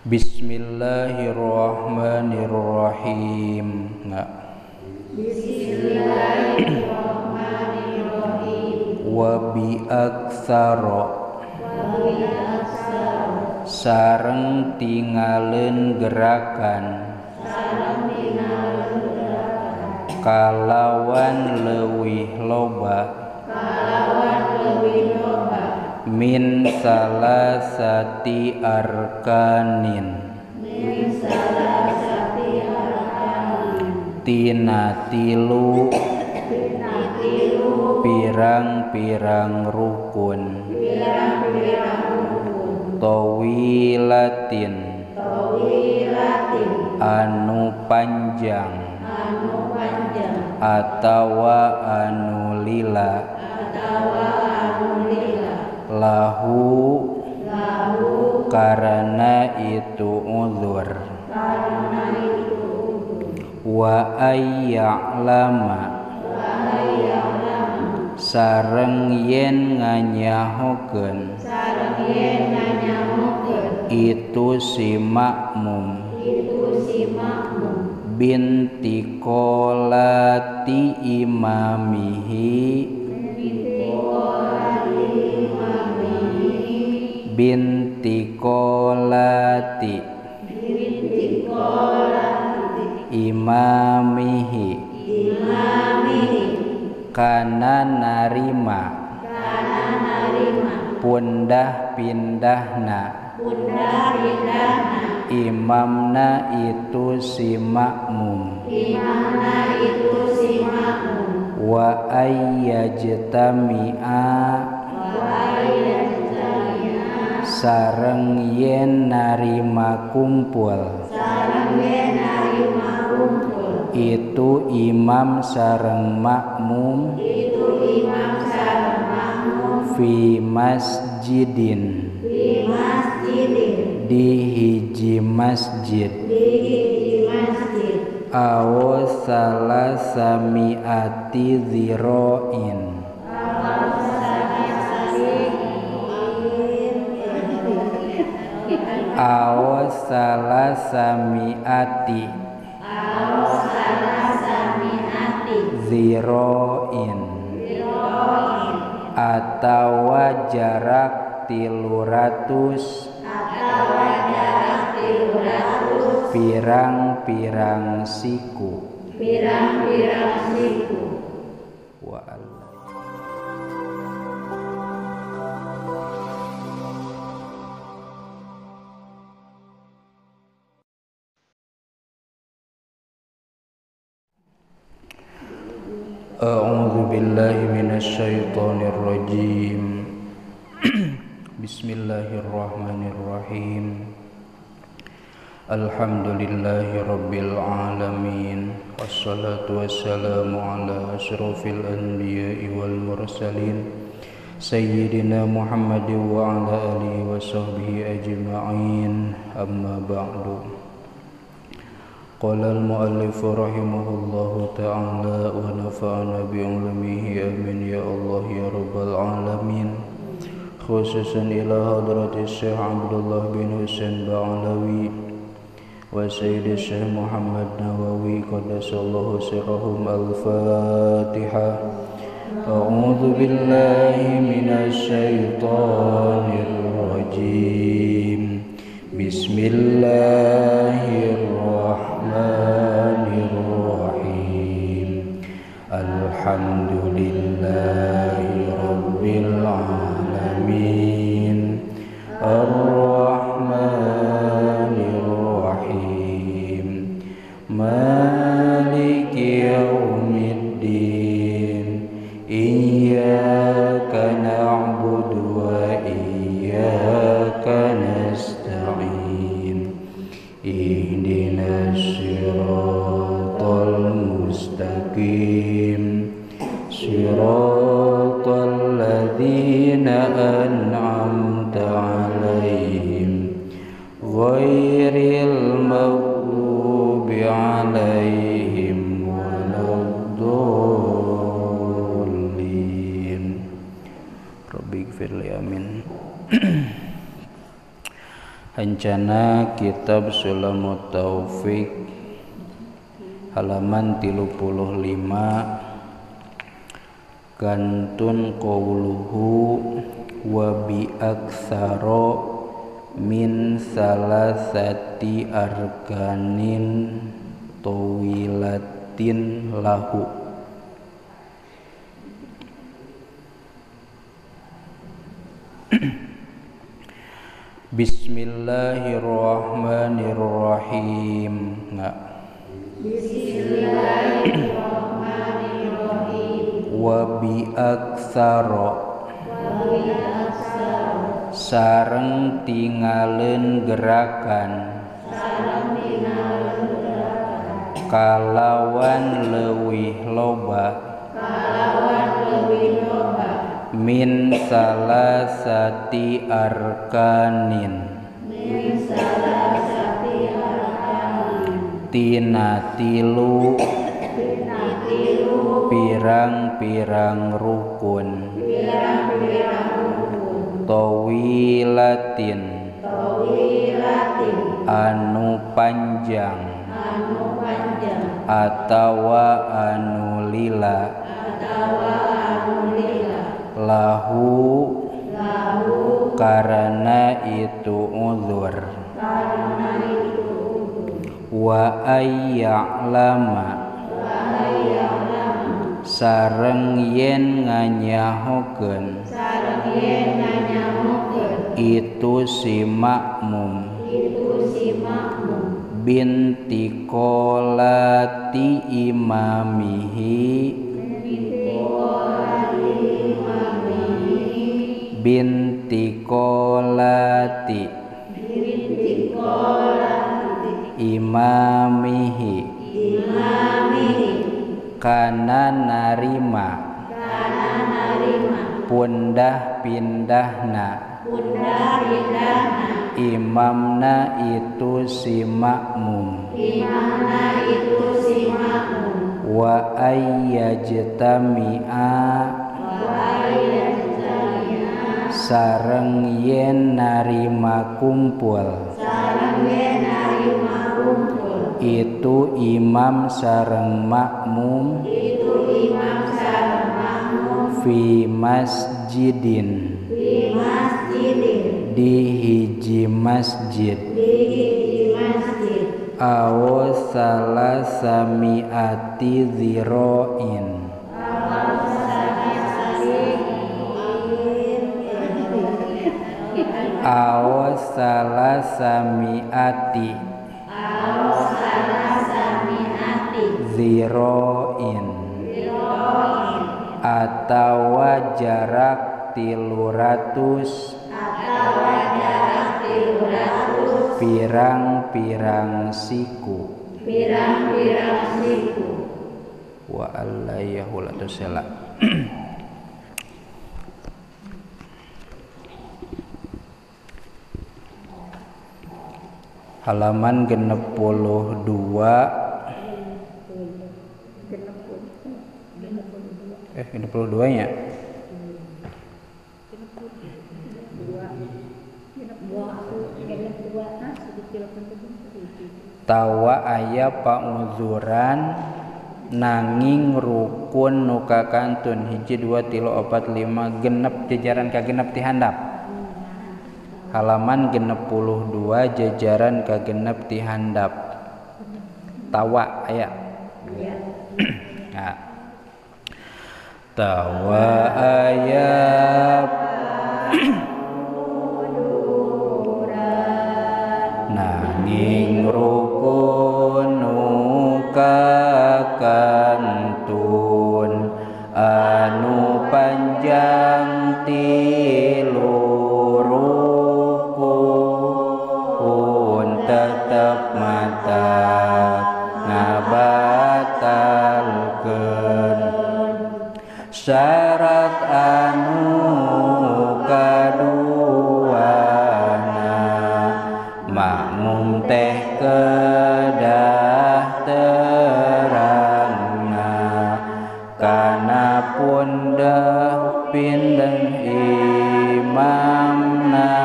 Bismillahirrahmanirrahim. Bismillahirrahmanirrahim. Wa bi aksara sareng tinggalin gerakan kalawan leuwih loba min salasati arkanin tina tilu pirang-pirang rukun tawilatin anu panjang atawa anu lila lahu karena itu uzur wa ayya'lama sareng yen nganyahokeun itu si makmum binti qolati imamihi binti qolati imamihi kana narima pundah pindahna imamna itu si makmum wa ayyajtami'a sareng yen narima kumpul itu imam sareng makmum fi masjidin di hiji masjid aw salasami'ati zira'in aw salasami'ati zira'in atawa jarak 300 pirang-pirang siku wa A'udzu billahi minasy syaithanir rajim. Bismillahirrahmanirrahim. Alhamdulillahi rabbil alamin. Wassalatu wassalamu ala asyrafil anbiya'i wal mursalin sayyidina Muhammadin wa ala alihi wa sahbihi ajma'in. Amma ba'du. Qala al-mu'allif rahimahullahu ta'ala wa nafa'ana bi'ulumihi amin ya Allah ya rabbal alamin. Khususan ila hadrati Syekh Abdullah bin Husain Ba'alawi wa Sayyidi Syekh Muhammad Nawawi qaddasallahu sirrahum. Al-Fatihah. A'udzu billahi minasy syaithanir rajim. Bismillahirrahmanirrahim. Alhamdulillahi rabbil alamin. Ar-Rahmanir-Rahim. Maliki yaumiddin. Iyyaka na'budu wa iyyaka nasta'in. Ihdinas siratal mustaqim. Siratal ladzina an'amta 'alaihim ghairil maghdubi 'alaihim waladdallin. Rabbighfirli amin. Hancana kitab Sulamut Taufik halaman 35 kantun qawluhu wa bi aktsara min salasati arkanin tawilatin lahu. Bismillahirrahmanirrahim. Bismillahirrahmanirrahim. Wa bi aktsara sareng tingaleun gerakan kalawan leuwih loba min salasati arkanin tina tilu pirang-pirang rukun tawilatin anu panjang atawa anu lila lahu karena itu uzur wa ayya'lama sareng yen nganyahokeun itu si makmum binti qolati imamihi binti qolati imamihi kana narima pundah pindahna imamna itu si makmum wa ayyajtami'a sareng yen narima kumpul itu imam sareng makmum fi masjidin di hiji masjid aw salasami'ati zira'in aw salasami'ati zira'in atawa jarak 300 pirang-pirang siku wa allayahul atusela. Halaman 62 nya tawa aya pauzuran nanging rukun nu kakantun 1 2 3 4 5 genep jajaran ka genep ti handap. Halaman 62 jajaran ka genep ti handap tawa aya nah. Tawa aya nanging rukun nu kakantun anu panjang tilu rukun tetep mata ngabatalkeun syarat anu kaduana makmum teh kedah terangna kana pundah pindah imamna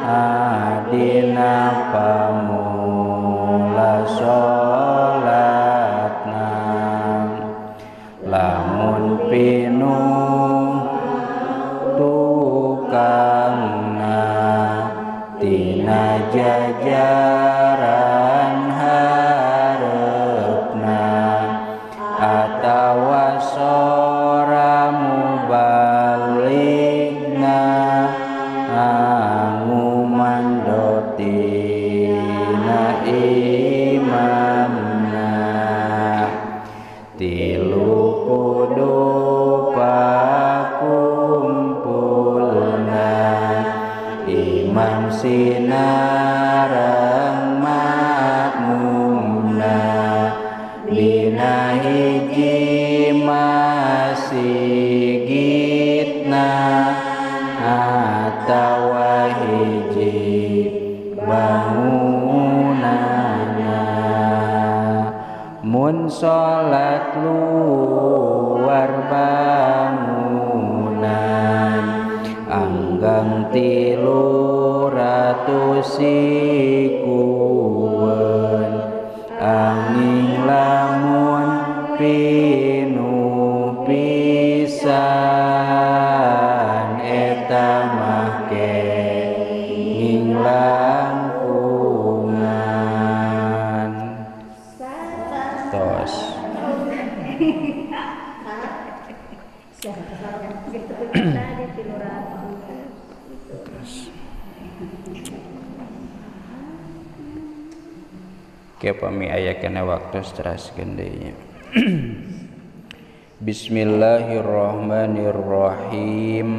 adil pamula salatna lamun pinuh tukangna tina jajaran harepna atawa sora mubaligna ngumandotina imamna tilu kudu pakumpulna imam sinareng makmumna dina hiji masigitna atawa hiji bangunana mun salat luar bangunan anggang 300 sikueun anging lamun pinuh pisan eta mah kenging langkungan tos ke pami aya kana waktu teraskeun deui nya. Bismillahirrahmanirrahim.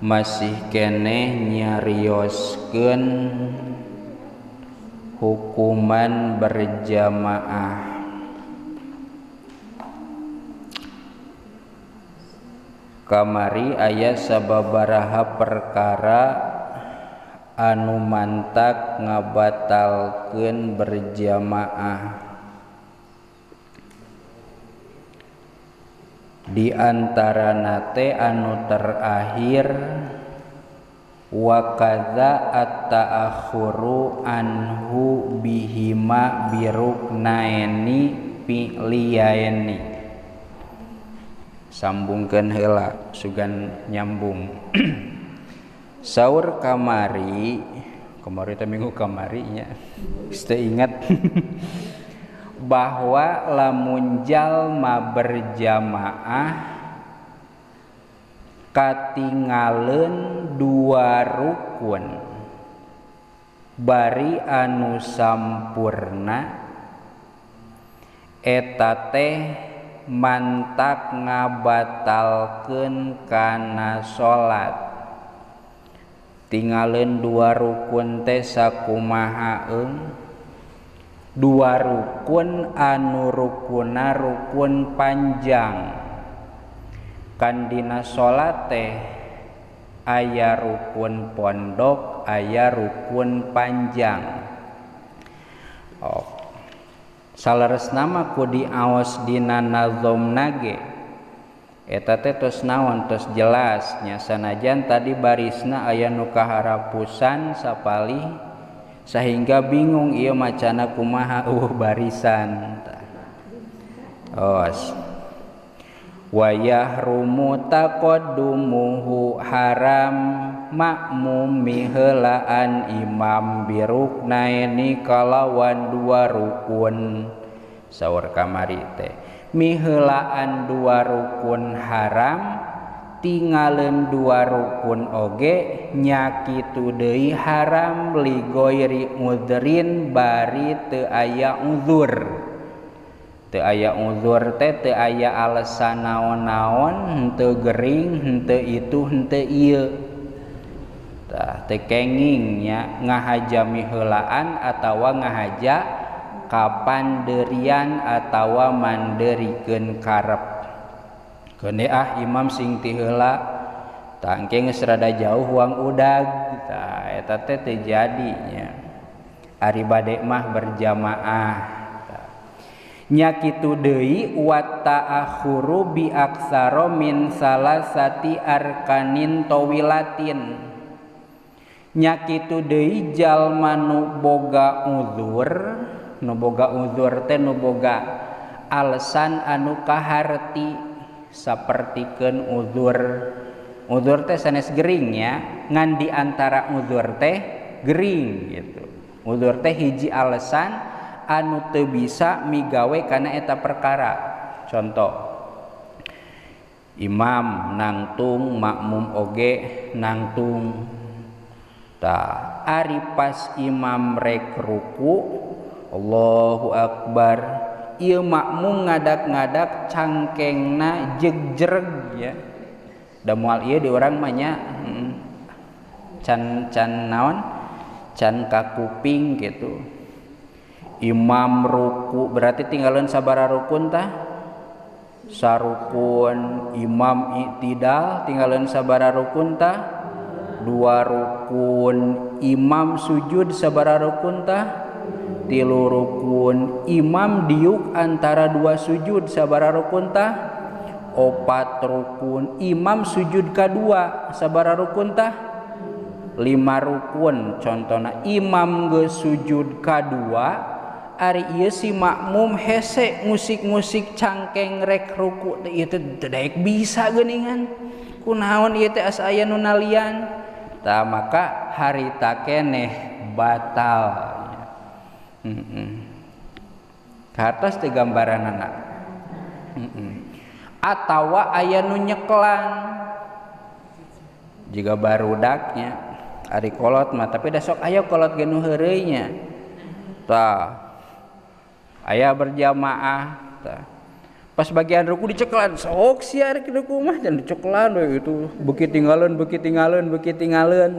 Masih keneh nyarioskeun hukuman berjamaah. Kamari aya sababaraha perkara anu mantak ngabatalkeun berjamaah. Di antarana teh anu terakhir wa kadza at-ta'akhuru anhu bihima biruknaini fi'liyaini. Sambungkeun heula sugan nyambung. Saur kamari teh minggu kamari nya. Geus teu ingat. Bahwa lamun jalma berjamaah katingaleun 2 rukun bari anu sampurna eta teh mantak ngabatalkeun kana salat. Tingaleun 2 rukun teh sakumaha eung? 2 rukun anu rukunna rukun panjang. Kan dina salat teh aya rukun pondok, aya rukun panjang. Salaresna mah ku diaos dina nazomna ge eta teh tos naon, tos jelas nya sanajan tadi barisna aya nu kaharapusan sapalih sehingga bingung ieu macana kumaha barisan. Os wa yahrumu taqaddumuhu haram makmumi heulaan imam biruknaini kalawan 2 rukun. Saur kamari teh miheulaan 2 rukun haram, tingaleun 2 rukun oge nya kitu deui haram li ghairi udrin bari teu aya uzur. Teu aya uzur teh teu aya alasan naon-naon, henteu gering, henteu itu, henteu ieu. Tah teu kenging nya ngahaja miheulaan atawa ngahaja kapanderian atawa manderikeun karep. Keun imam sing ti heula tah engke geus rada jauh huang udag. Tah eta teh teu jadi nya. Ari bade mah berjamaah. Nya kitu deui wa ta'akhuru bi aksara min salasati arkanin tawilatin. nya kitu deui jalma nu boga uzur teh nu boga alasan anu kaharti sapertikeun uzur teh sanes gering ya ngan di antara uzur teh gering gitu. Uzur teh hiji alasan anu teu bisa migawe kana eta perkara. Contoh, imam nangtung, makmum oge nangtung. Tah ari pas imam rek ruku, Allahu Akbar, ieu makmum ngadak-ngadak cangkengna jegreg ya. Da moal ieu di urang mah nya can naon? Can ka kuping gitu. Imam ruku berarti tinggalan sabaraha rukun tah? Sarukun. Imam i'tidal tinggalan sabaraha rukun tah? 2 rukun. Imam sujud sabaraha rukun tah? 3 rukun. Imam diuk antara 2 sujud sabaraha rukun tah? 4 rukun. Imam sujud kadua sabaraha rukun tah? 5 rukun. Contohna imam geus sujud kadua, ari ieu si makmum hese musik-musik cangkeng rek ruku teh ieu teh daek bisa geuningan. Kunaon ieu teh asa aya nu nalian. Tah maka harita keneh batal. Katos teh gambaranana. Atawa aya nu nyeklan. Jiga barudaknya ari kolot mah tapi da sok aya kolot ge nu heureuy nya. Tah aya berjamaah tah. Pas bagian ruku diceklan sok sia ari ruku mah can diceklan we itu beuki tinggalin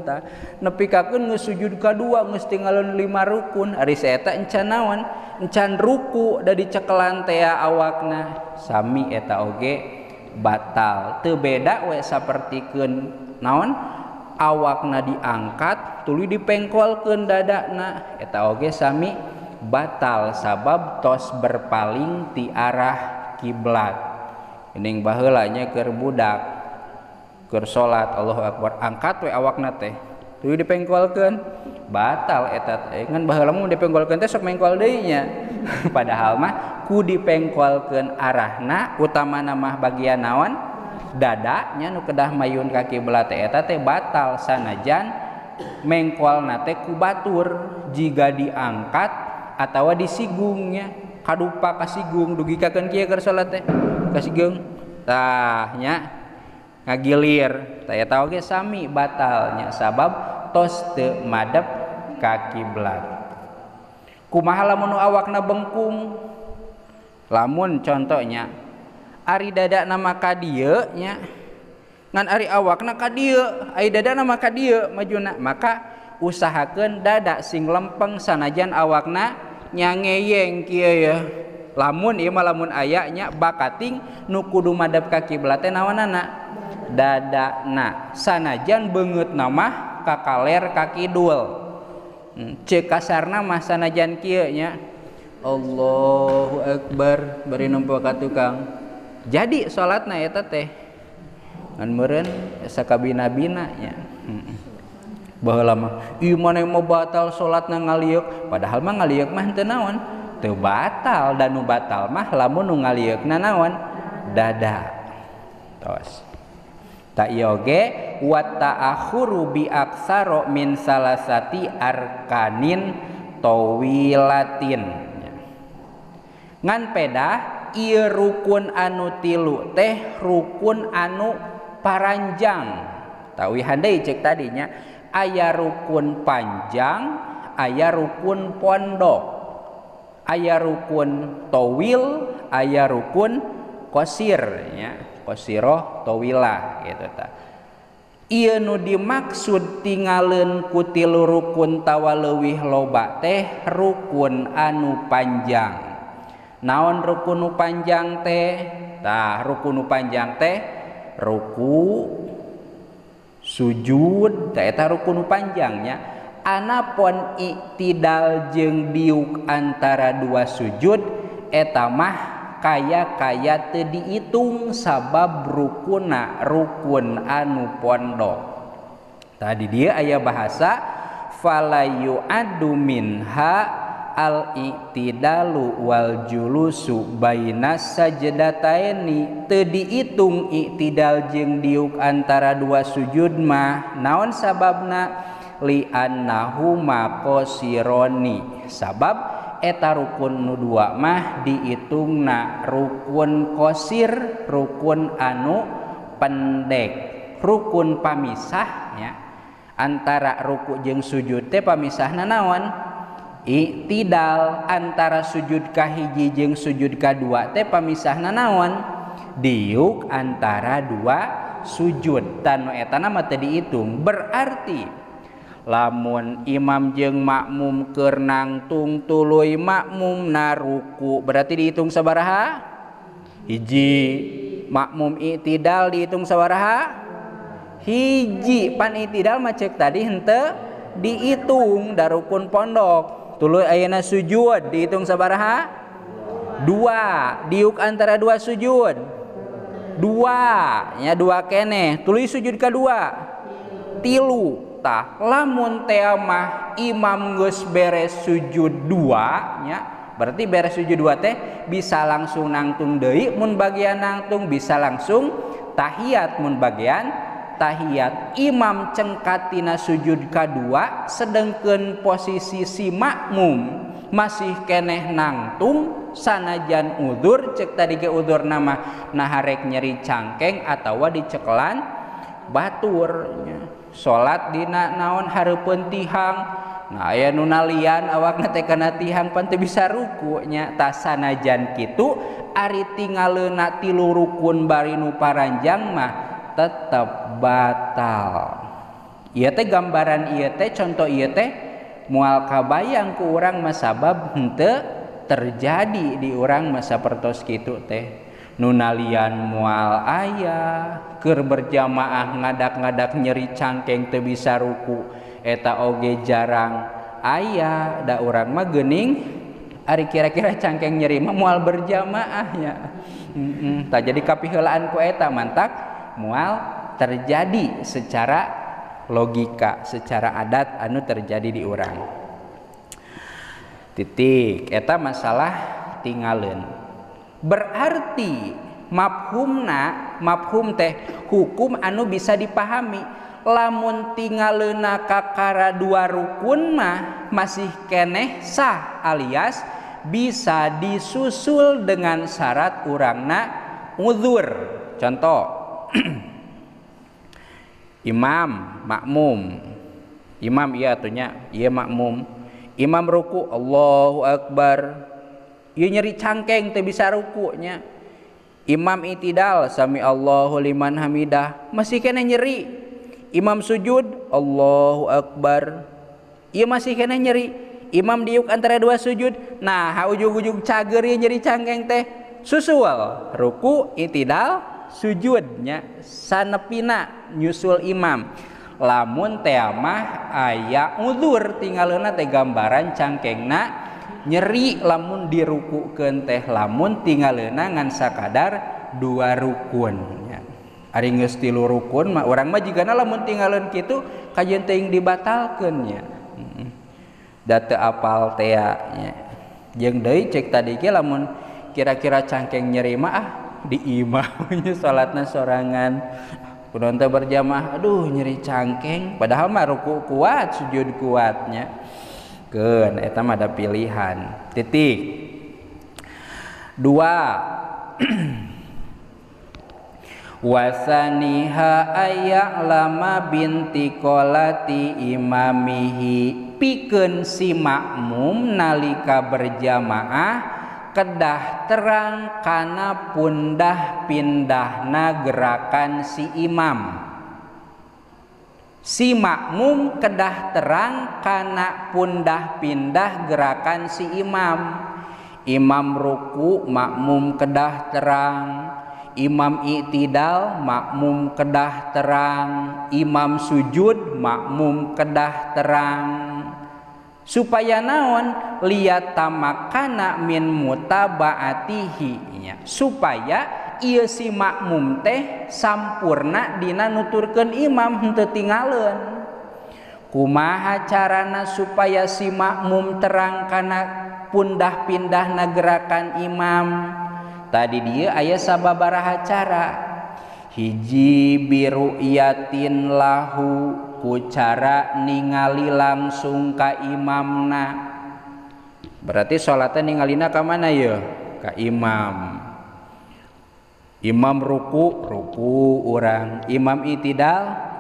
tah. Nepi kakeun geus sujud kadua geus tinggalin 5 rukun ari saeta encan naon? Encan ruku da diceklan teh awakna. Sami eta oge batal. Teu beda we sapertikeun naon? Awakna diangkat tuluy dipengkolkeun dadana eta oge sami batal sabab tos berpaling ti arah kiblat. Geuning baheula nya keur budak keur salat Allahu Akbar angkat we awakna teh tuluy dipengkolkeun batal eta teh ngan baheula mah dipengkolkeun teh sok mengkol deui nya. Padahal mah ku dipengkolkeun arahna utamana mah bagian naon? Dadanya nu kedah mayun ka kiblat eta teh batal sanajan mengkolna teh ku batur jiga diangkat atawa disigungnya kadupa kasigung dugikakeun kieu keur salat teh kasigung tah nya ngagilir tah eta oge sami batalnya sabab tos teu madep ka kiblat. Kumaha lamun awakna bengkung? Lamun contohnya ari dadana mah ka dieu nya ngan ari awakna ka dieu ari dadana mah ka dieu majuna maka usahakeun dada sing lempeng sanajan awakna nya ngeyeng kieu ya. Lamun ieu mah lamun aya nya bakating nu kudu madep ka kiblat teh naonana? Dadana sanajan beungeutna mah ka kaler ka kidul. Ceuk kasarna mah sanajan kieu nya Allahu Akbar bari nempo ka tukang. Jadi salatna eta teh ngan meureun sakabina-bina nya. Baheula mah ieu maneh mah batal salatna ngaliuk padahal mah ngaliuk mah teu naon? Teu batal dan nu batal mah lamun nu ngaliukna naon? Dada. Tos. Ta ieu oge wa ta'akhuru bi aksaro min salasati arkanin tawilatin. Ngan pedah ieu rukun anu tilu teh rukun anu paranjang. Tawihan deui cek tadinya aya rukun panjang, aya rukun pondok, aya rukun towil, aya rukun qasir nya, qasiroh tawilah gitu ta. Ieu nu dimaksud tinggalin ku tilu rukun tawa leuwih loba teh rukun anu panjang. Naon rukun nu panjang teh? Tah rukun nu panjang teh ruku, sujud, tah eta rukun nu panjangnya. Anapun i'tidal jeung diuk antara 2 sujud eta mah kaya teu diitung sabab rukunna rukun anu pondok. Tadi dia aya bahasa falayu adu minha al-i'tidalu wal julusu bainas sajdataini, teu diitung i'tidal jeung diuk antara dua sujud mah. Naon sababna? Li annahuma qasironi, sabab eta rukun nu dua mah diitungna rukun qasir, rukun anu pendek, rukun pamisahnya antara ruku jeung sujud teh pamisahna naon? I'tidal. Antara sujud kahiji jeung sujud kadua teh pamisahna naon? Diuk antara dua sujud. Tanu eta mah teu diitung. Berarti lamun imam jeung makmum keur nangtung tuluy makmumna ruku, berarti dihitung sabaraha? Hiji. Makmum i'tidal dihitung sabaraha? Hiji. Pan i'tidal mah ceuk tadi henteu dihitung da rukun pondok. Tuluy ayeuna sujud dihitung sabaraha? Dua. Diuk antara dua sujud dua, nya dua keneh. Tuluy sujud kadua tilu. Tah lamun teh mah imam geus beres sujud dua nya, berarti beres sujud dua teh bisa langsung nangtung deui mun bagian nangtung, bisa langsung tahiyat mun bagian tahiyat. Imam cengkatina sujud kadua, sedengkeun posisi si makmum masih keneh nangtung sanajan udzur, cek tadi ge udzur nama naharek nyeri cangkeng atawa dicekelan batur. Salat dina naon hareupeun tihang, nah aya nu nalian awakna teh kana tihang pan teu bisa ruku nya. Tah sanajan kitu ari tingaleuna tilu rukun bari nu paranjang mah tetep batal. Ieu teh gambaran ieu teh contoh ieu teh moal kabayang ku urang mah sabab henteu terjadi di urang masa pertos kitu teh. Nu nalian moal aya keur berjamaah ngadak-ngadak nyeri cangkeng teu bisa ruku, eta oge jarang aya. Da urang mah geuning ari kira-kira cangkeng nyeri mah moal berjamaahnya. Tah jadi kapiheulaan ku eta mantak moal terjadi secara logika, secara adat anu terjadi di urang. Titik eta masalah tingaleun. Berarti mafhum teh hukum anu bisa dipahami. Lamun tingaleuna kakara dua rukun mah masih keneh sah, alias bisa disusul dengan syarat urangna udzur. Contoh imam makmum, imam ieu atunya ieu makmum, imam ruku Allahu Akbar, ieu nyeri cangkeng teu bisa rukunya. Imam i'tidal sami Allahu liman hamidah, masih kena nyeri. Imam sujud Allahu Akbar, ieu masih kena nyeri. Imam diuk antara dua sujud, nah ujug-ujug cager ieu nyeri cangkeng teh susul ruku i'tidal sujudnya sanepina nyusul imam. Lamun teh mah aya udzur tinggalna teh gambaran cangkengna nyeri lamun dirukukeun teh, lamun tinggalna ngan sakadar dua rukun nya. Ari geus tilu rukun mah urang mah jigana lamun tinggalin kitu kajeun teuing dibatalkeun nya. Da teu apal teh nya. Jeung deui cek tadi ge lamun kira-kira cangkeng nyeri mah di imam nya salatna sorangan. Kudu teh berjamaah aduh nyeri cangkeng padahal mah ruku kuat sujud kuatnya. Keun eta mah ada pilihan. Titik. Dua. Wasaniha ayya'lama binti qolati imamihi, pikeun si makmum nalika berjamaah kedah terang kana pundah pindahna gerakan si imam. Si makmum kedah terang kana pundah pindah gerakan si imam. Imam ruku makmum kedah terang, imam i'tidal makmum kedah terang, imam sujud makmum kedah terang. Supaya naon? Liyatamakana min mutabaatihi, supaya ieu si makmum teh sampurna dina nuturkeun imam henteu tingaleun. kumaha carana supaya si makmum terang kana pundah-pindahna gerakan imam. Tadi dia aya sababaraha cara. Hiji biru'yatin lahu, ku cara ningali langsung ka imamna. Berarti salatnya ningalina ka mana ya? Ka imam. Imam ruku urang, imam itidal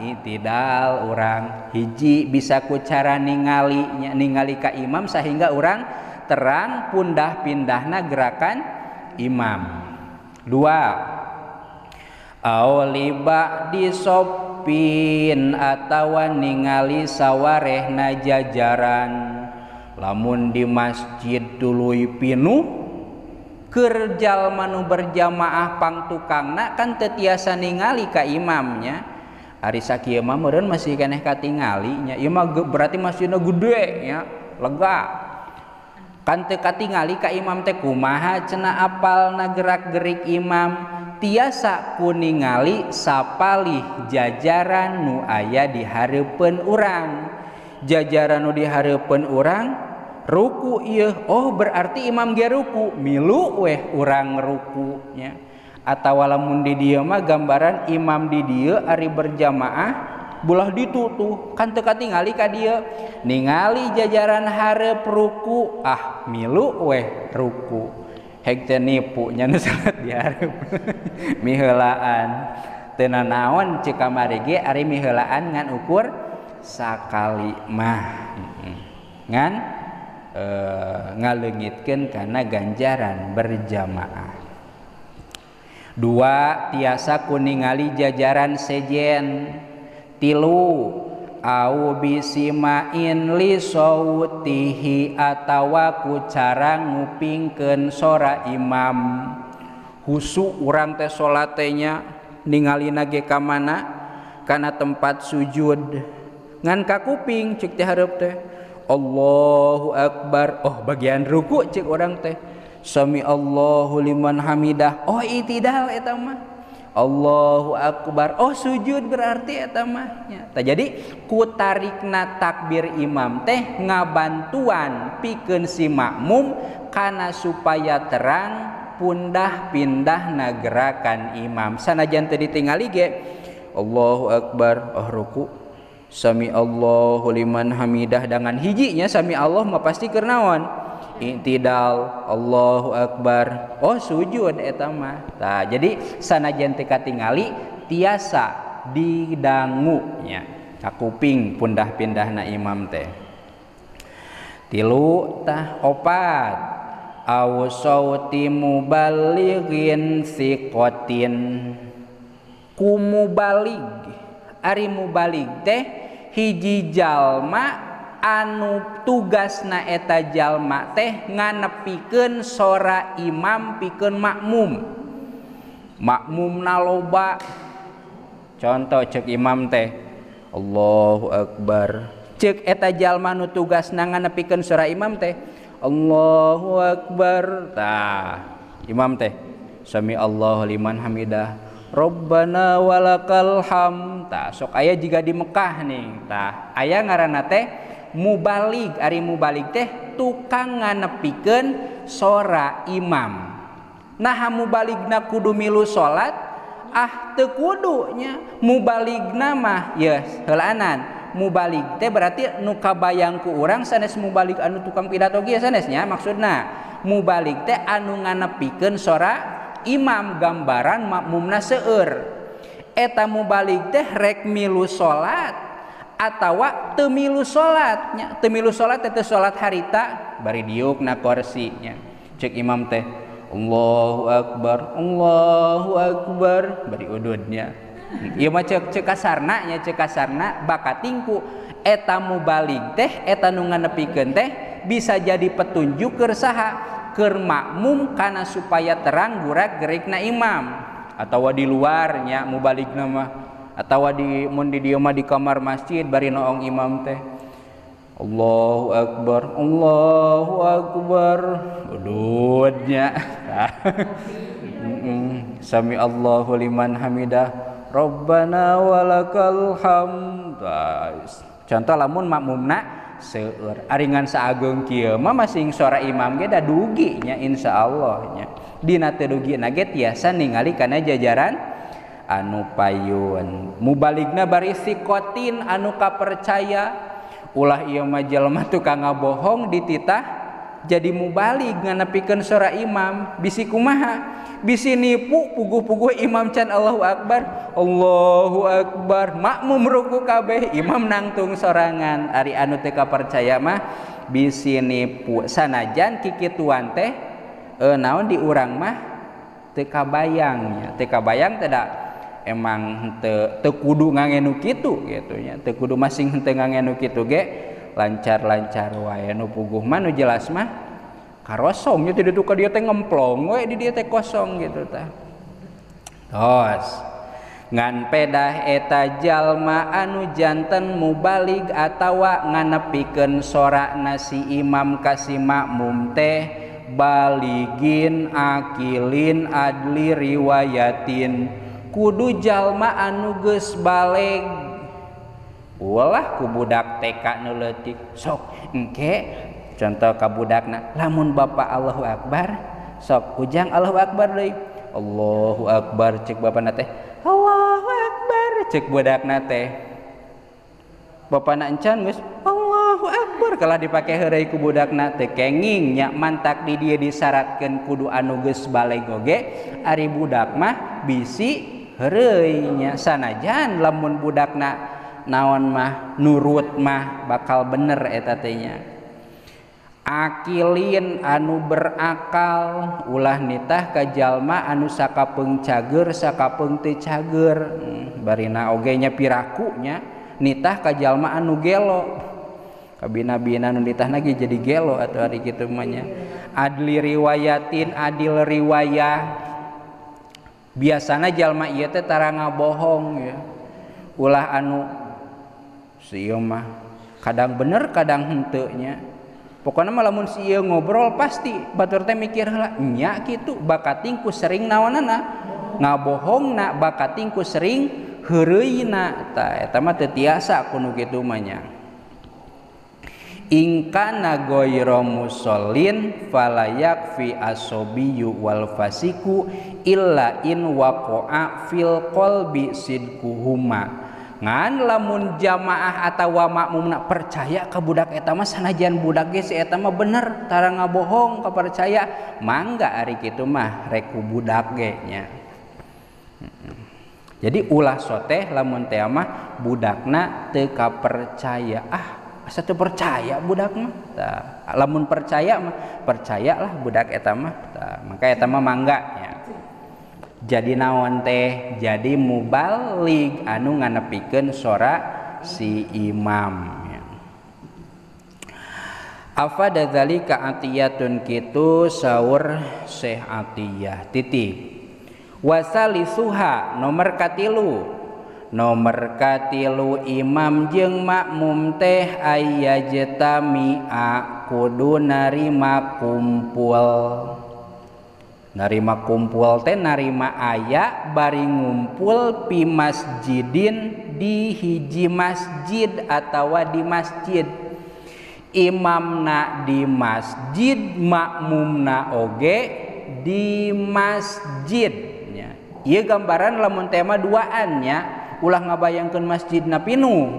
urang. Hiji bisa ku cara ningali ka imam sehingga urang terang pundah-pindahna gerakan imam. Dua, auliba disopin atawa ningali sawarehna jajaran. Lamun di masjid tuluy pinuh keur jalma nu berjamaah pangtukangna kan teu tiasa ningali ka imamnya. Ari sakieu mah meureun masih keneh katingali nya. Ieu mah berarti masjidna gede nya, lega. Kan teu katingali ka imam teh kumaha cenah apalna gerak-gerik imam. Tiasa ku ningali sapalih jajaran nu aya di hareupeun urang. Jajaran nu di hareupeun urang ruku ieu, oh berarti imam ge ruku, milu weh urang ruku nya. Atawa lamun di dieu mah gambaran imam di dieu ari berjamaah bulah ditu tuh kan teu katingali ka dieu, ningali jajaran hareup ruku, ah milu weh ruku. Heg teu nipu nya nu salat di hareup miheulaan teu nanaon ceuk kamari ge ari miheulaan ngan ukur sakali mah ngan ngaleungitkeun kana ganjaran berjamaah. Dua, tiasa ku ningali jajaran sejen. Tilu, au bisimain li sautihi atawa ku cara ngupingkeun sora imam. Husu urang teh salat teh nya ningalina ge ka mana? Kana tempat sujud. Ngan ka kuping ceuk teh hareup teh Allahu Akbar, oh bagian ruku cek orang teh sami Allahu liman hamidah, oh itidal eta mah Allahu Akbar, oh sujud berarti eta mah nya. Jadi ku tarikna takbir imam teh ngabantuan pikeun si makmum kana supaya terang pundah-pindahna gerakan imam. Sanajan teu ditingali ge Allahu Akbar, oh ruku sami Allahu liman hamidah dengan hijinya sami Allah mah pasti keur naon i'tidal Allahu Akbar, oh sujud eta mah. Tah jadi sanajan teu katingali tiasa didangu nya ka kuping pundah-pindahna imam teh. Tilu tah opat au sauti mubalighin siqatin, ku mubalig ari mubalig teh hiji jalma anu tugasna eta jalma teh nganepikeun sora imam pikeun makmum. Makmumna loba, contoh ceuk imam teh Allahu Akbar, ceuk eta jalma nu tugasna nganepikeun sora imam teh Allahu Akbar, tah imam teh sami Allahu liman hamidah Rabbana walakal hamd. Tah sok aya jiga di Mekah nih, tah aya ngaranna teh mubalig. Ari mubalig teh tukang nganepikeun sora imam. Nah mubaligna kudu milu salat, ah teu kudu nya. Mubaligna mah ya heulaanan. Mubalig teh berarti nu kabayang ku urang sanes mubalig anu tukang pidato ge sanesnya maksudna. Mubalig teh anu nganepikeun sora imam gambaran makmumna seueur. Eta mubalig teh rek milu salat atawa teu milu salat nya. Teu milu salat teh teu salat harita bari diukna kursi nya. Ceuk imam teh Allahu Akbar, Allahu Akbar bari ududnya. Ieu mah ceuk kasarna nya, ceuk kasarna bakatingku eta mubalig teh eta nu nganepikeun teh bisa jadi petunjuk keur saha? Keur makmum kana supaya terang gurak-gerikna imam, atawa di luarnya mubaligna mah, atawa di mun di dieu mah di kamar masjid bari noong imam teh Allahu Akbar, Allahu Akbar ududnya. Sami Allahu liman hamidah Rabbana walakal hamd. Contoh lamun makmumna seueur aringan saageung kieu mah masing sora imam ge da dugi nya insyaallah nya. Dina teu dugina ge tiasa ningali kana jajaran anu payun. Mubaligna bari sikotin anu kapercaya. Ulah ieu mah jelema tukang ngabohong dititah jadi mubalig nganepikeun sora imam. Bisi kumaha? Bisi nipu puguh-puguh imam can Allahu Akbar, Allahu Akbar, makmum ruku kabeh, imam nangtung sorangan. Ari anu teu kapercaya mah bisi nipu. Sanajan kikituan teh naon di urang mah teu kabayangnya, teu kabayang teh da emang teu kudu ngangenu kitu gitu nya, teu kudu masing henteu ngangenu kitu ge lancar-lancar wae. Nu puguh mah nu jelas mah karosong nya teu ka dieu teh ngemplong we di dieu teh kosong gitu tah. Tos ngan pedah eta jalma anu janten mubalig atawa nganepikeun sorakna si imam ka si makmum teh baligin akilin adli riwayatin, kudu jalma anu geus baleg. Ulah ku budak TK nu leutik sok engke contoh ka budakna lamun bapak Allahu Akbar sok ujang Allahu Akbar deui, Allahu Akbar cek bapana teh Allahu Akbar cek budakna teh bapana encan geus Allahu Akbar kalah dipake heureuy ku budakna teh kenging nya mantak di dieu disyaratkeun kudu anu geus baleg oge ari budak mah bisi heureuy nya. Sanajan lamun budakna naon mah nurut mah bakal bener eta teh nya. Akilin anu berakal ulah nitah ka jalma anu sakapeung cager sakapeung teu cager. Barina oge nya piraku nya nitah ka jalma anu gelo. Kabina-bina anu nitahna ge jadi gelo atuh ari kitu mah nya. Adli riwayatin adil riwayah. Biasana jalma ieu teh tara ngabohong ya. Ulah anu sieu mah kadang bener kadang henteu nya. Pokoknya mah lamun si ieu ngobrol pasti batur teh mikir heula nya kitu bakating ku sering naonana ngabohongna bakating ku sering heureuina tah eta mah teu tiasa kudu kitu mah nya. Ingkana ghairu musallin falayak fi asobiyyu wal fasiku illa in waqa'a fil qalbi sidquhuma. Ngan lamun jamaah atawa makmumna percaya ka budak eta mah sanajan budak ge si eta mah bener tara ngabohong kapercaya mangga ari kitu mah rek ku budak ge nya. Jadi ulah soteh lamun teh mah budakna teu kapercaya asa teu percaya budak mah tah. Lamun percaya mah percayalah budak eta mah tah. Maka eta mah mangga nya. Jadi naon teh jadi mubalig anu nganepikeun sora si imam ya. Afada zalika atiyatun kitu saur Syekh Atiyah titik wasalisuha nomor katilu imam jeung makmum teh aya jetami'a kudu narima kumpul teh narima aya bari ngumpul pi masjidin di hiji masjid atawa di masjid. Imamna di masjid makmumna oge di masjid nya. Ieu gambaran lamun tema duaan nya ulah ngabayangkeun masjidna pinu.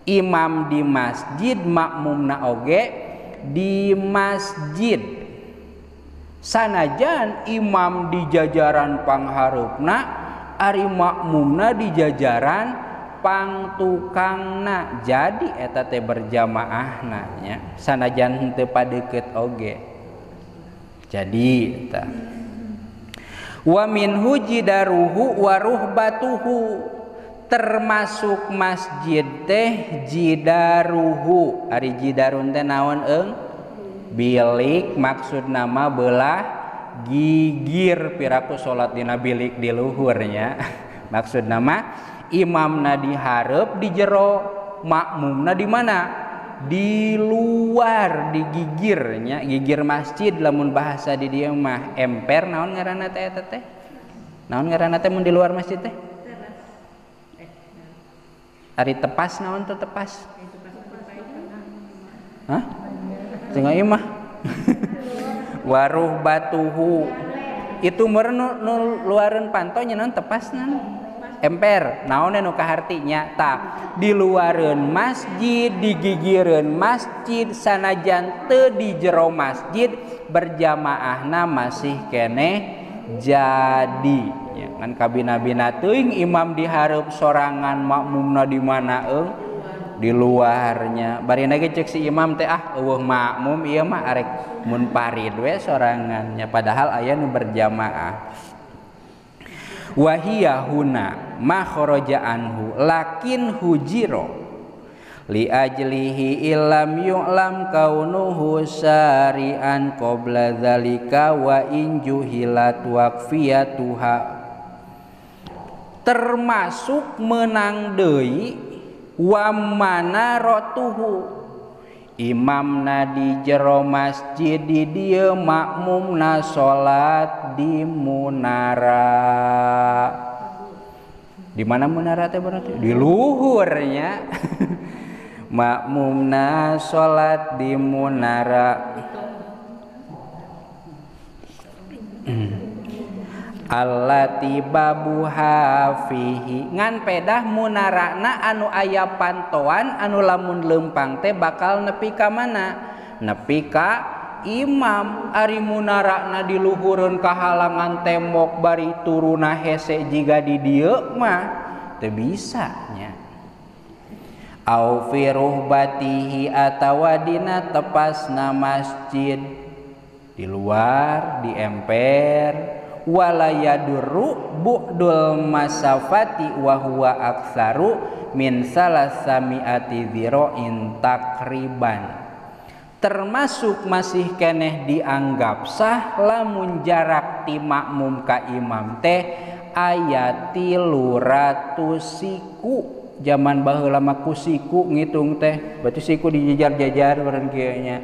Imam di masjid makmumna oge di masjid. Sanajan imam di jajaran pangharupna ari makmumna di jajaran pangtukangna jadi eta teh berjamaahna nya sanajan henteu padeukeut oge jadi eta wa minhu jidaruhu wa ruhbatuhu termasuk masjid teh jidaruhu ari jidarun teh naon bilik maksud nama belah gigir piraku salat dina bilik di luhurnya maksud nama imamna di hareup di jero makmumna di mana di luar di gigirnya gigir masjid lamun bahasa di dieu mah emper naon ngaranna teh eta teh naon ngaranna teh mun di luar masjid teh Ari tepas naon teh tepas? Hah? Cenah ieu mah. Waruh batuhu. Itu meureun nu luareun panto nya naon tepasna? Emper. Naon nu kahartinya? Tah, di luareun masjid, di gigireun masjid, sanajan teu di jero masjid berjamaahna masih keneh jadi. Ya, kan kabina-bina teuing imam di hareup sorangan, makmumna di mana di luarnya. Bari ge cek si imam teh eueuh makmum ieu mah arek mun parid we sorangannya, padahal aya nu berjamaah. Wahia huna ma kharaja anhu lakin hujiro li ajlihi illam yu'lam kaunuhu syari'an qabla dzalika wa in juhilat waqfiyatuha. Termasuk menang deui wa manaratuhu imamna di jero masjid di dieu makmumna salat di munara. Di mana munara teh berarti? Di luhurnya. Makmumna salat di munara. Allati babuha fihi ngan pedah munarana anu aya pantoan anu lamun lempang teh bakal nepi ka mana? Nepi ka imam. Ari munarana di luhureun kahalangan tembok bari turuna hese jiga di dieu mah teu bisa nya. Au fi ruhbatihi atawa dina tepasna masjid di luar di emper. Wala yadurru bu'dul masafati wa huwa aktsaru min salasami'ati dzira'in takriban. Termasuk masih keneh dianggap sah lamun jarak ti makmum ka imam teh aya 300 siku. Zaman baheula mah ku siku ngitung teh, berarti siku dijejar-jejar urang kieu nya.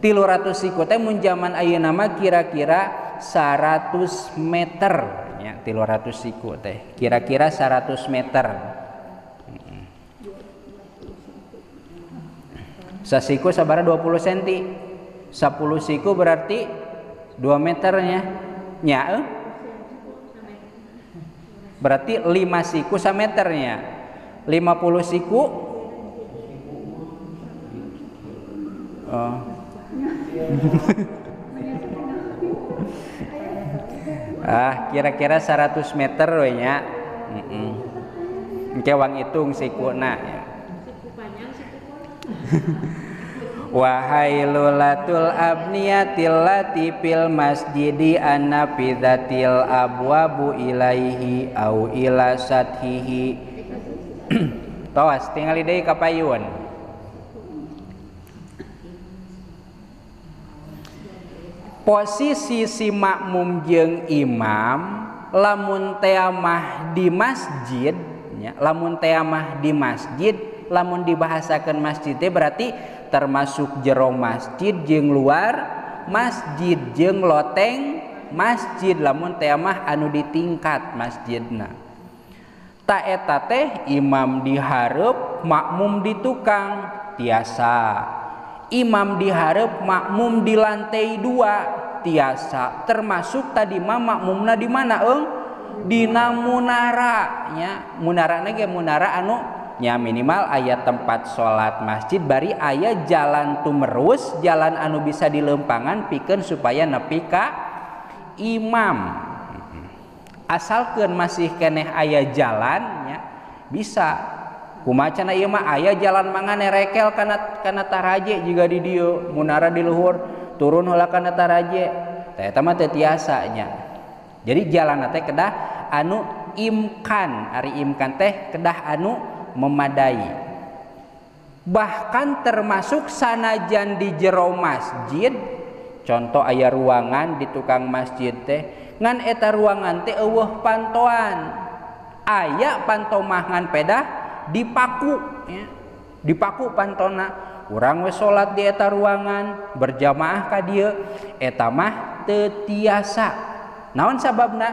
300 siku teh mun zaman ayeuna mah kira-kira 100 meter ya, 300 siku teh kira-kira 100 meter. Sasiku sabaraha 20 cm. 10 siku berarti 2 meternya nya berarti 5 siku sameternya. 50 siku kira-kira 100 meter we nya. Engke wang hitung sikuna ya. Wa hailulatul abniyatil lati fil masjidi annafidatil abwabu ilaihi au ila sathihi. Tos tingali deui ka payun. Posisi si makmum jeung imam lamun teh mah di masjid nya, lamun teh mah di masjid, lamun dibahasakeun masjid teh berarti termasuk jero masjid jeung luar masjid jeung loteng masjid lamun teh mah anu di tingkat masjidna. Ta eta teh imam di hareup makmum di tukang tiasa. Imam di hareup makmum di lantai 2 tiasa. Termasuk tadi mah makmumna di mana dina munara nya. Munarana ge munara anu nya minimal aya tempat salat masjid bari aya jalan tumerus, jalan anu bisa dilempangan pikeun supaya nepi ka imam. Asalkeun masih keneh aya jalan nya bisa. Kumacana ieu mah aya jalan mangane rekel kana taraje juga di dieu munara di luhur turun heula kana taraje teh eta mah teu tiasa nya. Jadi jalan teh kedah anu imkan, ari imkan teh kedah anu memadai. Bahkan termasuk sanajan di jero masjid, contoh aya ruangan di tukang masjid teh ngan eta ruangan teh eueuh pantoan. Aya pantomahan pedah dipaku ya. Dipaku pantona urang we salat di eta ruangan berjamaah ka dieu eta mah teu tiasa. Naon sababna?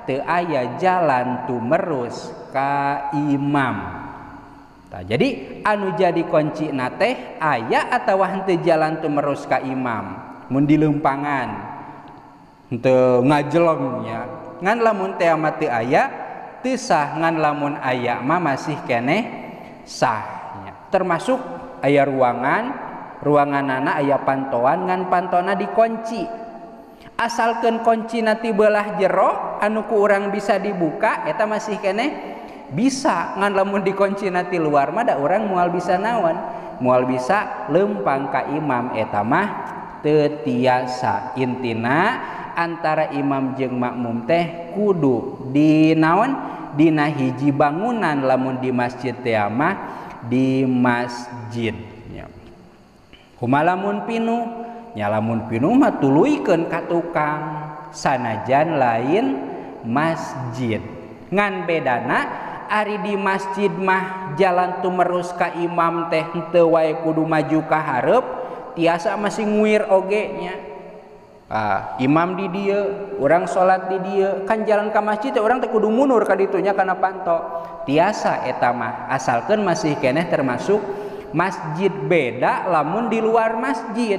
Teu aya jalan tumerus ka imam. Jadi anu jadi kunci teh aya atawa henteu jalan tumerus ka imam mun di leumpangan henteu ngajelengnya ngan lamun teh mah teu aya teu sah ngan lamun aya mah masih keneh sah nya. Termasuk aya ruanganana aya pantoan ngan pantona dikunci asalkeun kuncina ti beulah jero anu ku urang bisa dibuka eta masih keneh bisa ngan lamun dikunci nanti luar mah da urang moal bisa naon moal bisa lempang ka imam eta mah teu tiasa. Intina antara imam jeung makmum teh kudu di naon dina hiji bangunan lamun di masjid teh mah di masjid nya. Kumaha lamun pinuh nya lamun pinuh mah tuluykeun ka tukang sanajan lain masjid ngan bedana ari di masjid mah jalan tumerus ka imam teh henteu wae kudu maju ka hareup tiasa masih nguir oge nya. Imam di dieu urang salat di dieu kan jalan ka masjid teh urang teh kudu mundur ka ditu nya kana panto tiasa eta mah asalkeun masih keneh termasuk masjid. Beda lamun di luar masjid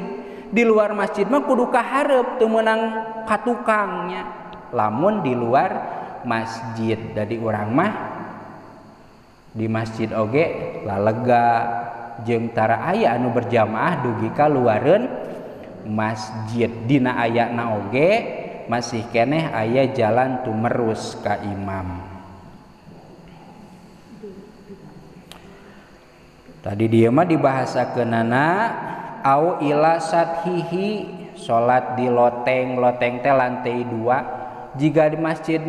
mah kudu ka hareup teu meunang ka tukangnya lamun di luar masjid. Jadi urang mah di masjid oge lalega jeung tara aya anu berjamaah dugi ka luareun masjid. Dina ayana oge masih keneh aya jalan tumerus ka imam. Tadi dia mah dibahasakeunana au ila sathihi salat di loteng teh lantai 2 jika di masjid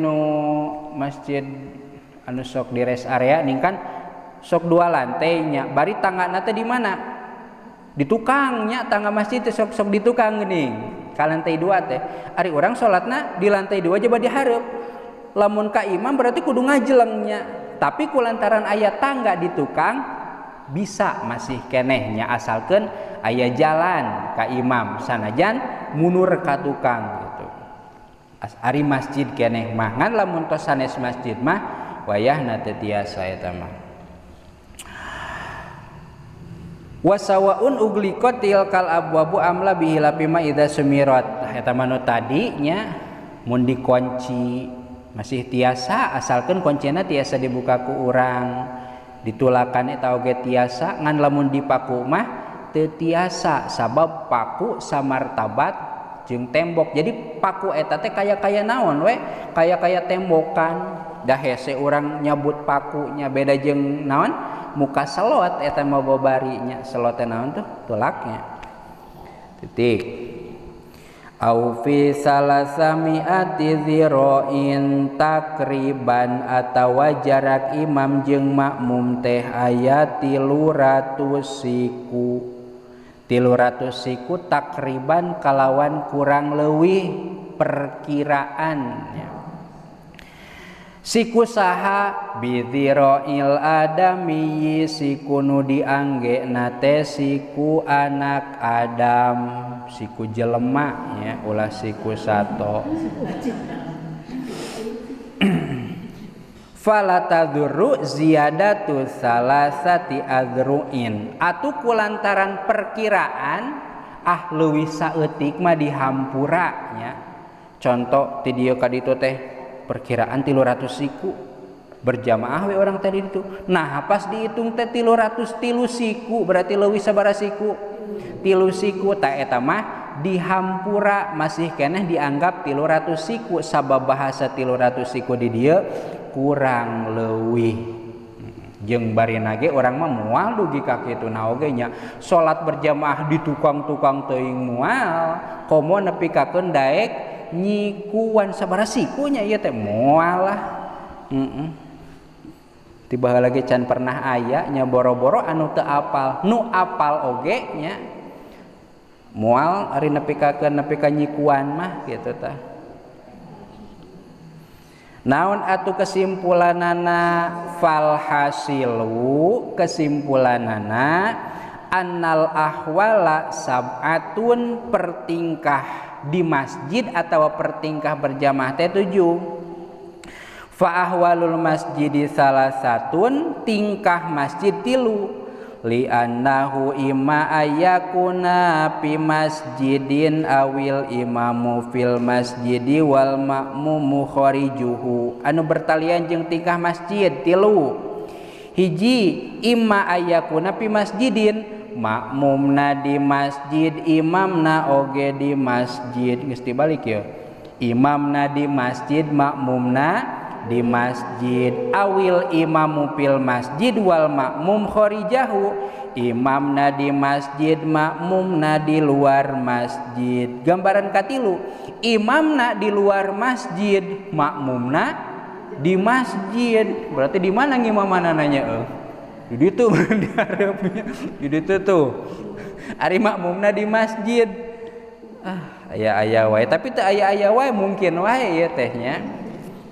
anu sok di rest area ning kan sok 2 lantai nya bari tanggana teh di mana di tukangnya tangga masjid teh sok di tukang geuning ka lantai 2 teh ari urang salatna di lantai 2 aja badi hareup lamun ka imam berarti kudu ngajelengnya tapi kulantaran aya tangga di tukang bisa masih kenehnya asalkeun aya jalan ka imam sanajan mundur ka tukang gitu. Ari masjid keneh mah ngan lamun tos sanes masjid mah wayahna teu tiasa eta mah. Wasawaun uglikotil kal abwabu amla bihilapi ma idza sumirat eta mah nu tadi nya mun dikunci masih tiasa asalkeun kuncina tiasa dibuka ku urang ditulakan eta oge tiasa ngan lamun dipaku mah teu tiasa sabab paku samartabat jeung tembok. Jadi paku eta teh kaya naon we kaya tembokan dah hese urang nyabut pakunya beda jeung naon muka selot eta mah babarinya selot teh naon tuh tulaknya titik au fi salasami'ati dzira'in takriban atawa jarak imam jeung makmum teh aya 300 siku takriban kalawan kurang leuwih perkiraannya. Siku saha bidzira'il adami siku nu diangge nate siku anak Adam siku jelema ya ulah siku sato fala tadurru ziyadatu salasati adru'in atuh kulantaran perkiraan leuwih saeutik mah dihampura nya. Contoh ti dieu ka ditu teh perkiraan 300 siku berjamaah we orang tadi itu. Nah pas dihitung teh 303 siku berarti leuwih sabaraha siku? 3 siku ta eta mah dihampura masih keneh dianggap 300 siku sabab bahasa 300 siku di dieu kurang leuwih. Jeung barina ge urang mah moal dugi ka kitu na oge nya salat berjamaah di tukang-tukang teuing moal komo nepi ka daek nyikuan sabaraha siku nya ieu teh moal lah. Tiba lagi can pernah aya nya boro-boro anu teu apal nu apal oge nya moal ari nepi ka nyikuan mah kitu tah. Naon atuh kesimpulanana fal hasilu kesimpulanana annal ahwala sab'atun pertingkah di masjid atau pertingkah berjamaah teh 7. fa ahwalul masjidi salasatun tingkah masjid tilu li annahu imma ayakuna fi masjidin awil imamu fil masjidi wal ma'mumu kharijuhu anu bertalian jeung tingkah masjid tilu hiji imma ayakuna fi masjidin makmumna di masjid imamna oge di masjid geus dibalik ya imamna di masjid makmumna di masjid awil imamu fil masjid wal makmum kharijahu imamna di masjid makmumna di luar masjid gambaran katilu imamna di luar masjid makmumna di masjid berarti di mana ngimaman nanya di ditu di hareupeuna di ditu tuh ari makmumna di masjid aya wae tapi teu aya wae mungkin wae ya tehnya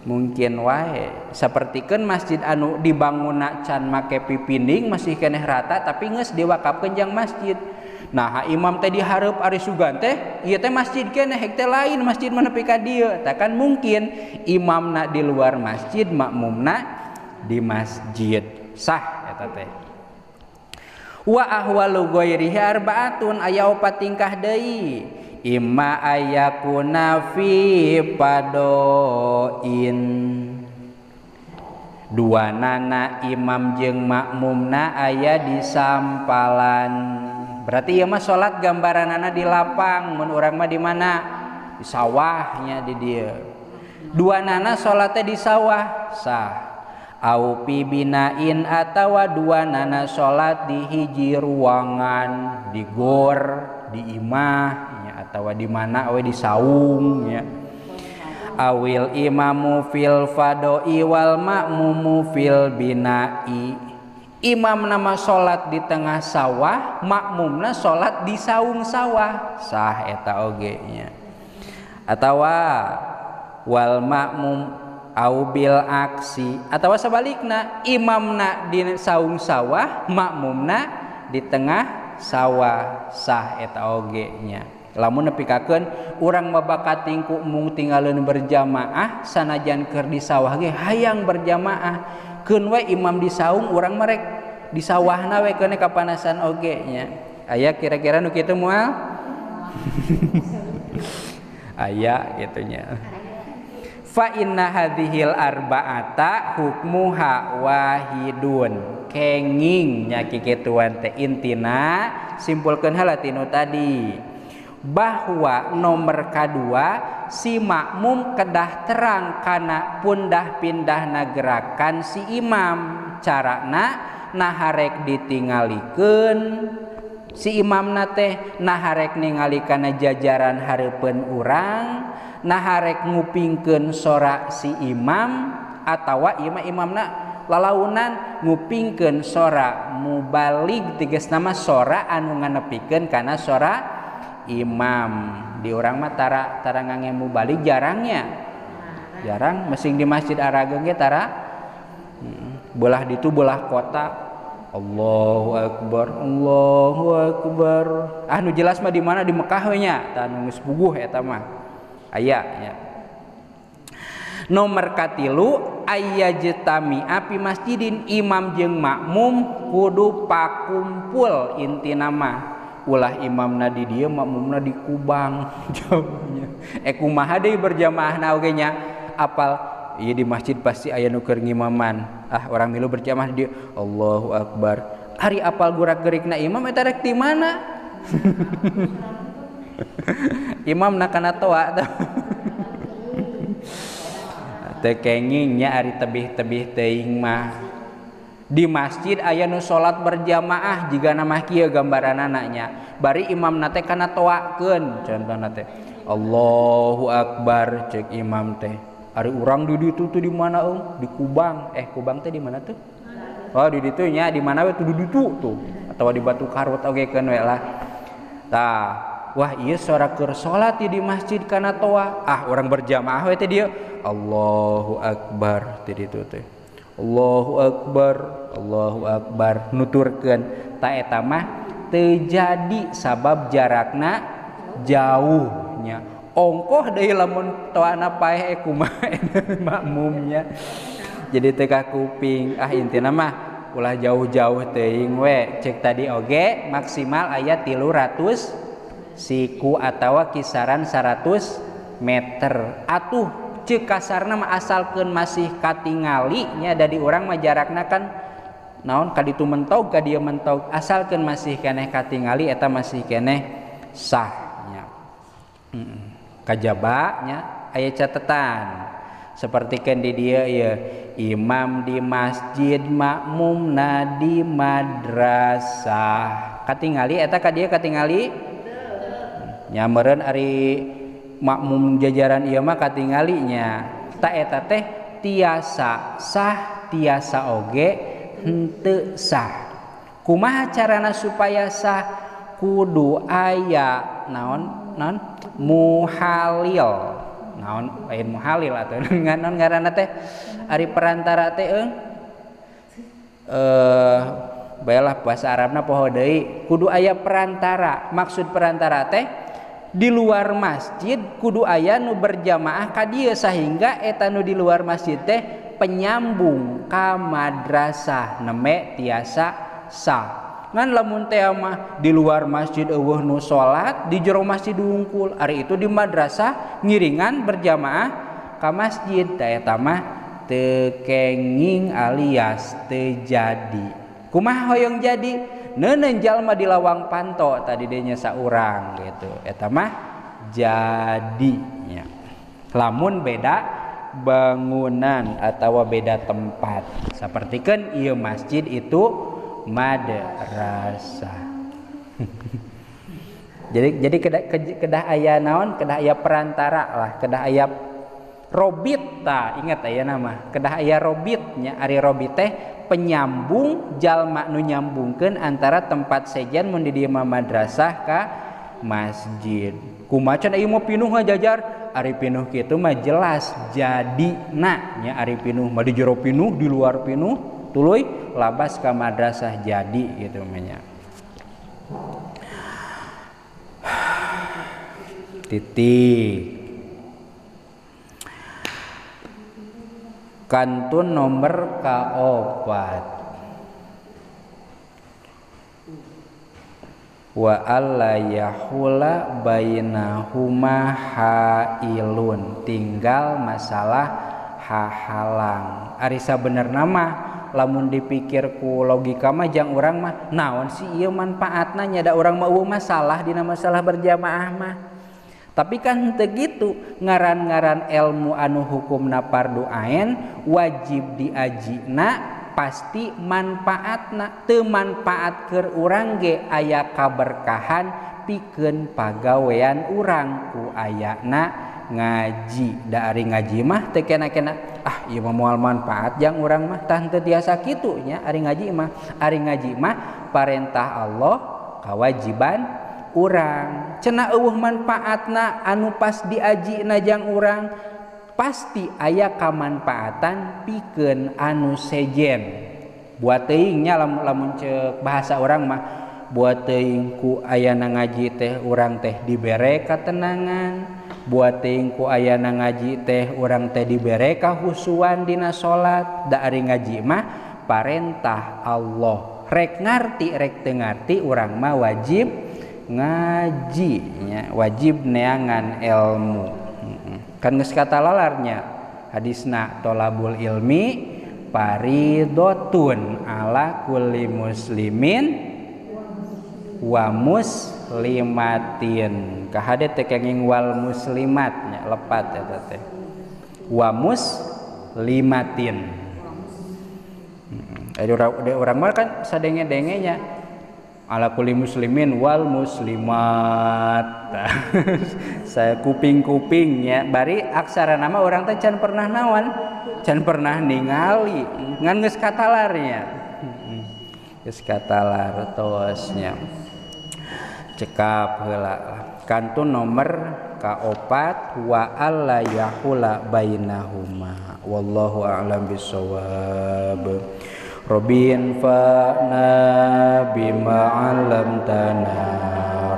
mungkin wae sapertikeun masjid anu dibangunna can make pipinding masih keneh rata tapi geus diwakafkeun jang masjid nah imam teh di hareup ari sugan teh ieu teh masjid keneh hek teh lain masjid nepi ka dieu tah kan mungkin imamna di luar masjid makmumna di masjid sah eta teh wa ahwalu ghairihi arbaatun aya opat tingkah deui imma ayakuna fi padoin dua nana imam jeung makmumna aya di sampalan berarti ieu mah salat gambaranana di lapang mun urang mah di mana di sawahnya di dieu dua nana salatnya di sawah sah au pi binain atawa dua nana salat di hiji ruangan di gor di imah atau di mana we di saung ya awil imamu fil fadoi wal makmumu fil binai imam nama salat di tengah sawah makmumna salat di saung sawah sah eta oge nya atawa wal makmum au bil aksi atawa sabalikna imamna di saung sawah makmumna di tengah sawah sah eta oge nya lamun nepikakeun urang mabakat tingku mung tinggalin berjamaah sanajan keur di sawah ge hayang berjamaah keun we imam di saung urang merek di sawahna we keun kapanasan oge nya aya kira-kira nu kitu moal aya kitu nya fa inna hadhil arba'ata hukmuha wahidun kenging nya kikituan teh intina simpulkeun heula tinu tadi bahwa nomor kedua si makmum kedah terang kana pundah pindah gerakan si imam carana naharek ditingalikeun si imamna teh naharek ningali kana jajaran hareupeun urang naharek ngupingkeun sora si imam atawa ieu mah imamna lalaunan ngupingkeun sora mubalig tegasna mah sora anu nganepikeun kana sora imam di orang mah tara ngangemu balik jarangnya jarang mesing di masjid Arageung ge tara belah ditu belah kota Allahu akbar nu jelas mah di mana di Mekah we nya tah nu geus puguh eta mah aya nya nomor katilu ayyajtami api masjidin imam jeung makmum kudu pakumpul intina mah ulah imamna di dieu makmumna di kubang jauhnya kumaha deui berjamaahna oge nya apal ieu di masjid pasti aya nu keur ngimaman orang milu berjamaah di dieu Allahu akbar ari apal gurak-gerikna imam eta rek di mana imamna kana toa teh kenging nya ari tebih-tebih teuing mah di masjid aya nu salat berjamaah jiga nama kieu gambaranana nya bari imam teh kana toakeun contohna teh Allahu akbar cek imam teh ari urang di ditu tuh di mana di Kubang Kubang teh di mana tuh oh di ditu nya di mana we tuh di ditu tuh atawa di Batu Karut oge keun we lah tah wah ieu sora keur salat di masjid kana toa urang berjamaah we teh dieu Allahu akbar teh ditu teh Allahu akbar nuturkeun ta eta mah teu jadi sabab jarakna jauhnya ongkoh deui lamun toana paeh kumaha makmumnya jadi teka kuping intina mah ulah jauh-jauh teuing we cek tadi oge maksimal aya 300 siku atawa kisaran 100 meter atuh ceuk kasarna mah asalkeun masih katingali nya dari urang mah jarakna kan naon ka ditu mentog ka dieu mentog asalkeun masih keneh katingali eta masih keneh sah nya kajaba nya aya catatan sapertikeun di dieu ieu imam di masjid makmumna di madrasah katingali eta ka dieu katingali nya meureun ari makmum jajaran ieu mah katingali nya ta eta teh tiasa sah tiasa oge henteu sah kumaha carana supaya sah kudu aya naon muhalil naon lain muhalil atau naon ngaranna teh ari perantara teh bayalah bahasa Arabna poho deui kudu aya perantara maksud perantara teh di luar masjid kudu aya nu berjamaah ka dieu sehingga eta nu di luar masjid teh penyambung ka madrasah neme tiasa sah ngan lamun teh mah di luar masjid eueuh nu salat di jero masjid hungkul ari itu di madrasah ngiringan berjamaah ka masjid tah eta mah teu kenging alias teu jadi kumaha hoyong jadi neuneun jalma di lawang panto tadi dinya saurang gitu eta mah jadinya lamun beda bangunan atawa beda tempat sapertikeun ieu masjid itu madrasah. jadi kedah aya naon kedah aya perantara lah kedah aya robit ta ingat aya nama kedah aya robitnya ari robit teh penyambung jalma nu nyambungkeun antara tempat sejen mun di dieu madrasah ka masjid kumaha can ieu mah pinuh ngajajar ari pinuh kitu mah jelas jadina nya ari pinuh mah di jero pinuh di luar pinuh tuluy labas ka madrasah jadi gitu nya titik kantun nomor kaopat wa alla yahula bainahuma hailun tinggal masalah hahalang ari sabenerna mah lamun dipikir ku logika mah jang urang mah naon sih ieu manfaatna nya da urang mah eueuh masalah dina masalah berjamaah mah tapi kan teu kitu ngaran-ngaran ilmu anu hukumna fardu ain wajib diajina pasti manfaatna teu manfaat keur urang ge aya kaberkahan pikeun pagawean urang ku ayana ngaji da ari ngaji mah teu kena-kena ieu mah moal manfaat jang urang mah tah teu tiasa kitu nya ari ngaji mah parentah Allah kawajiban urang cenah eueuh manfaatna anu pas diajina jang urang pasti aya kamanfaatan pikeun anu sejen buat teuing nya lamun ceuk bahasa urang mah buat teuing ku ayana ngaji teh urang teh dibere katenangan buat teuing ku ayana ngaji teh urang teh dibere kahusuan dina salat da ari ngaji mah parentah Allah rek ngarti rek teu ngarti urang mah wajib ngaji nya wajib neangan ilmu kan geus katalalarnya hadisna tolabul ilmi paridotun ala kulli muslimin wa muslimatin kahade teh kenging wal muslimatnya lepat eta teh wa muslimatin urang mah kan sadenge-denge nya ala kulli muslimin wal muslimat saya kuping-kupingnya bari aksara nama orang teh can pernah nawan can pernah ningali ngan geus katalarnya geus katalar tosnya cekap heula kantun nomor kaopat wa alla yahula bainahuma wallahu a'lam bissawab Robin fa'na bima 'allamtana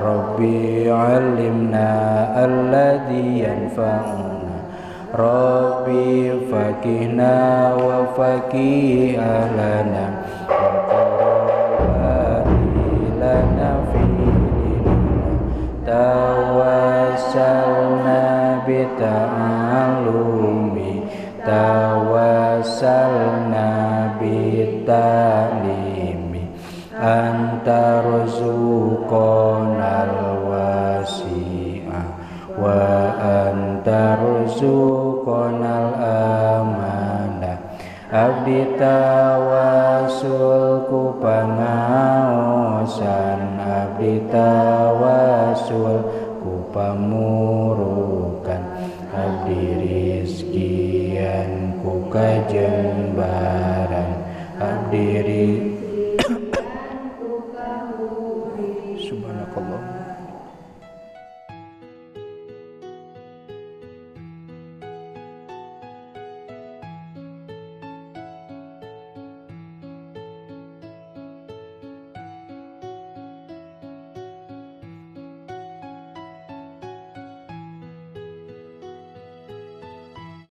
Rabbi 'allimna alladzi yanfa'una Rabbi faqihna wa faqih ahlana wa qarrabani lana fi dinina tawassalna bita'allumi tawassalna bitalimi anta ruzuqonal wasi'ah wa anta ruzuqonal amanah abdi tawasul ku pangaosan abdi tawasul ku pamurukan abdi rizkian ku kajembaran abdi